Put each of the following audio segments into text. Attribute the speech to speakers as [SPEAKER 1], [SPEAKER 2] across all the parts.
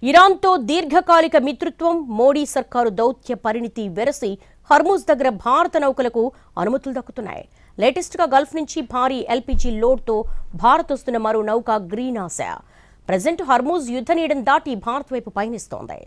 [SPEAKER 1] ఇరాన్తో దీర్ఘకాలిక మిత్రత్వం, మోడీ సర్కారు దౌత్య పరిణితి వెరసి హర్మూజ్ దగ్గర భారత నౌకలకు అనుమతులు దక్కుతున్నాయి. లేటెస్ట్గా గల్ఫ్ నుంచి భారీ ఎల్పీజీ లోడ్తో భారత్ వస్తున్న మరో నౌక గ్రీన్ ఆశా ప్రజెంట్ హర్మూజ్ యుద్ధ నీడం దాటి భారత్ వైపు పయనిస్తోంది.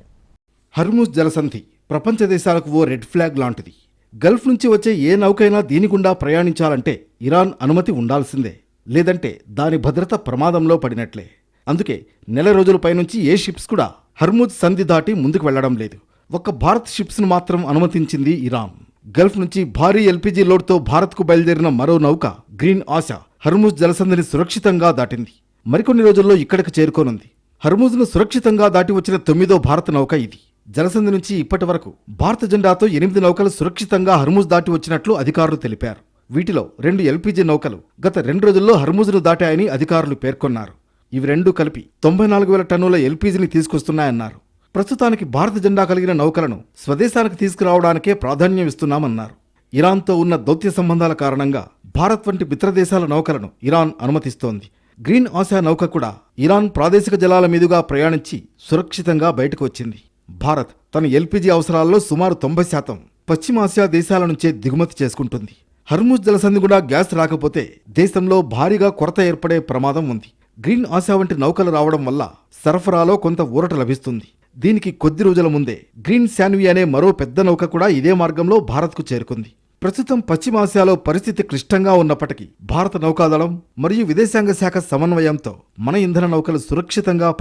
[SPEAKER 2] హర్మూజ్ జలసంధి ప్రపంచ దేశాలకు ఓ రెడ్ ఫ్లాగ్ లాంటిది. గల్ఫ్ నుంచి వచ్చే ఏ నౌకైనా దీని గుండా ప్రయాణించాలంటే ఇరాన్ అనుమతి ఉండాల్సిందే, లేదంటే దాని భద్రత ప్రమాదంలో పడినట్లే. అందుకే నెల రోజుల పైనుంచి ఏ షిప్స్ కూడా హర్మూజ్ సంధి దాటి ముందుకు వెళ్లడం లేదు. ఒక్క భారత్ షిప్స్ను మాత్రం అనుమతించింది ఇరాన్. గల్ఫ్ నుంచి భారీ ఎల్పీజీ లోడ్తో భారత్కు బయలుదేరిన మరో నౌక గ్రీన్ ఆశా హర్మూజ్ జలసంధిని సురక్షితంగా దాటింది. మరికొన్ని రోజుల్లో ఇక్కడికి చేరుకోనుంది. హర్మూజ్ను సురక్షితంగా దాటి వచ్చిన 9వ భారత నౌక ఇది. జలసంధి నుంచి ఇప్పటి వరకు భారత జెండాతో 8 నౌకలు సురక్షితంగా హర్మూజ్ దాటి వచ్చినట్లు అధికారులు తెలిపారు. వీటిలో 2 ఎల్పీజీ నౌకలు గత 2 రోజుల్లో హర్మూజ్ను దాటాయని అధికారులు పేర్కొన్నారు. ఇవి రెండూ కలిపి 94,000 టన్నుల ఎల్పీజీని తీసుకొస్తున్నాయన్నారు. ప్రస్తుతానికి భారత జెండా కలిగిన నౌకలను స్వదేశానికి తీసుకురావడానికే ప్రాధాన్యం ఇస్తున్నామన్నారు. ఇరాన్తో ఉన్న దౌత్య సంబంధాల కారణంగా భారత్ వంటి మిత్రదేశాల నౌకలను ఇరాన్ అనుమతిస్తోంది. గ్రీన్ ఆశా నౌక కూడా ఇరాన్ ప్రాదేశిక జలాల మీదుగా ప్రయాణించి సురక్షితంగా బయటకు వచ్చింది. భారత్ తన ఎల్పీజీ అవసరాల్లో సుమారు 90% పశ్చిమాసియా దేశాల నుంచే దిగుమతి చేసుకుంటుంది. హర్మూజ్ జలసంధి కూడా గ్యాస్ రాకపోతే దేశంలో భారీగా కొరత ఏర్పడే ప్రమాదం ఉంది. గ్రీన్ ఆశా వంటి నౌకలు రావడం వల్ల సరఫరాలో కొంత ఊరట లభిస్తుంది. దీనికి కొద్ది రోజుల ముందే గ్రీన్ శాన్వి అనే మరో పెద్ద నౌక కూడా ఇదే మార్గంలో భారత్కు చేరుకుంది. ప్రస్తుతం పశ్చిమాసియాలో పరిస్థితి క్లిష్టంగా ఉన్నప్పటికీ భారత నౌకాదళం మరియు విదేశాంగ శాఖ సమన్వయంతో మన ఇంధన నౌకలు సురక్షితంగా